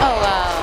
Oh wow.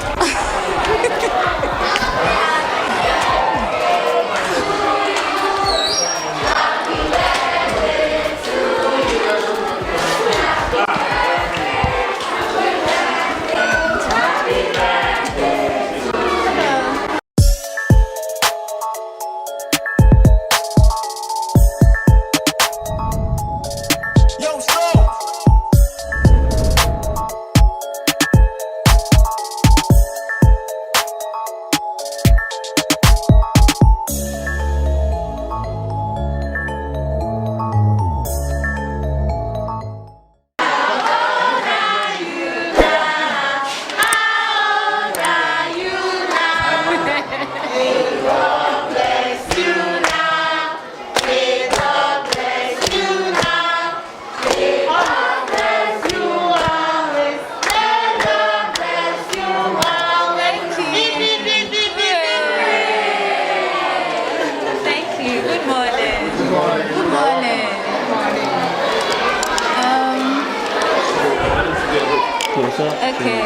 Okay.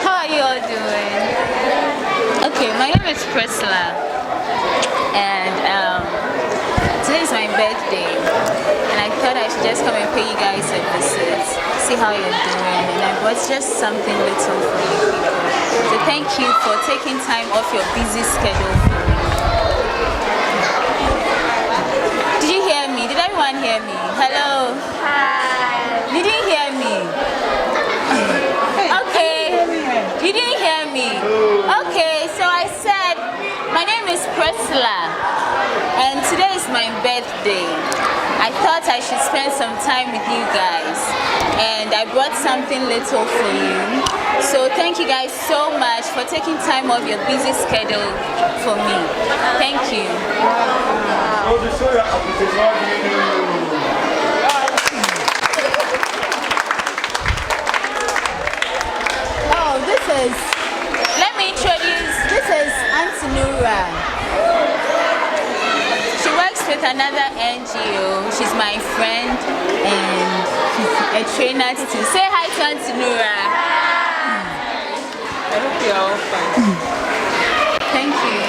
How are you all doing? Okay, my name is Priscilla, and today is my birthday, and I thought I should just come and pay you guys a visit, see how you're doing, and I brought just something little for you people. So thank you for taking time off your busy schedule for me. Did you hear me? Did everyone hear me? Hello? Hi. Did you hear me? Okay. You didn't hear me? Okay, so I said, my name is Priscilla, and today is my birthday. I thought I should spend some time with you guys, and I brought something little for you. So thank you guys so much for taking time off your busy schedule for me. Thank you. Let me introduce, this is Auntie Nura. She works with another NGO. She's my friend and she's a trainer too. Say hi to Auntie Nura. I hope you're all fine. Thank you.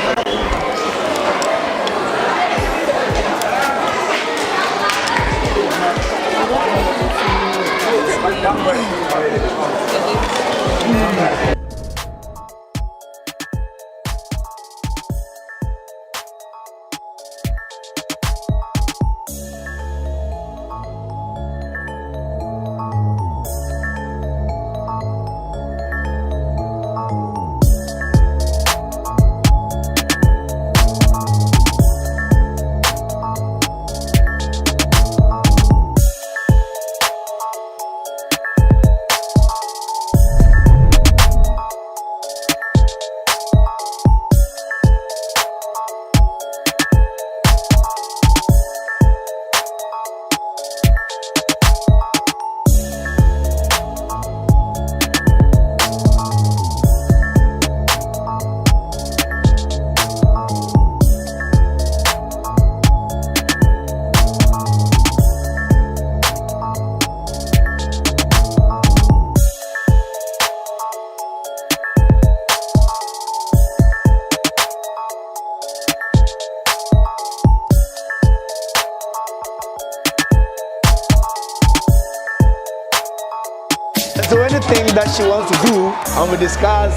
So anything that she wants to do, and we discuss,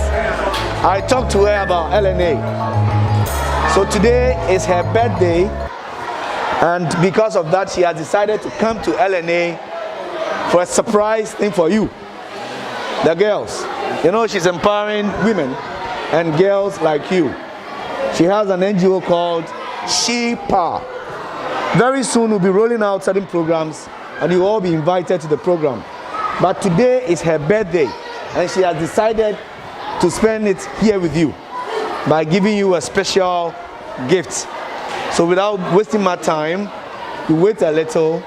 I talked to her about LNA. So today is her birthday, and because of that, she has decided to come to LNA for a surprise thing for you, the girls. You know, she's empowering women and girls like you. She has an NGO called She Power. Very soon we'll be rolling out certain programs, and you'll all be invited to the program. But today is her birthday, and she has decided to spend it here with you by giving you a special gift. So without wasting my time, we wait a little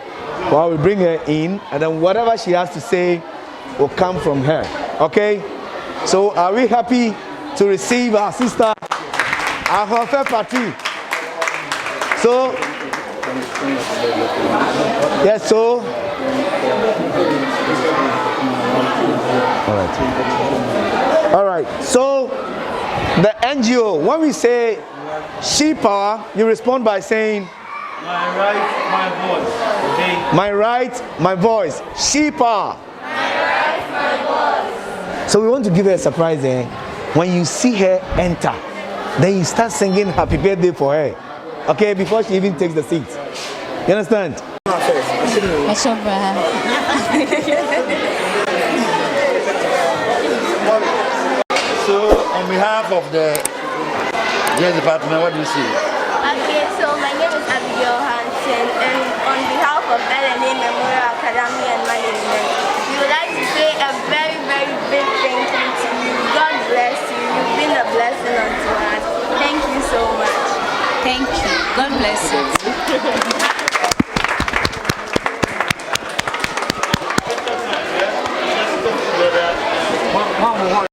while we bring her in, and then whatever she has to say will come from her. Okay? So are we happy to receive our sister, Ahofe Pati? So, yes, so right. All right. So the NGO, when we say She Power, you respond by saying, my right, my voice. Okay. my right, my voice. She Power. My right, my voice. So we want to give her a surprise. When you see her enter, then you start singing happy birthday for her. Okay, before she even takes the seat. You understand? So, on behalf of the Yes Department, what do you say? Okay, so my name is Abigail Hansen, and on behalf of LNA Memorial Academy and Management, we would like to say a very, very big thank you to you. God bless you. You've been a blessing unto us. Thank you so much. Thank you. God bless you.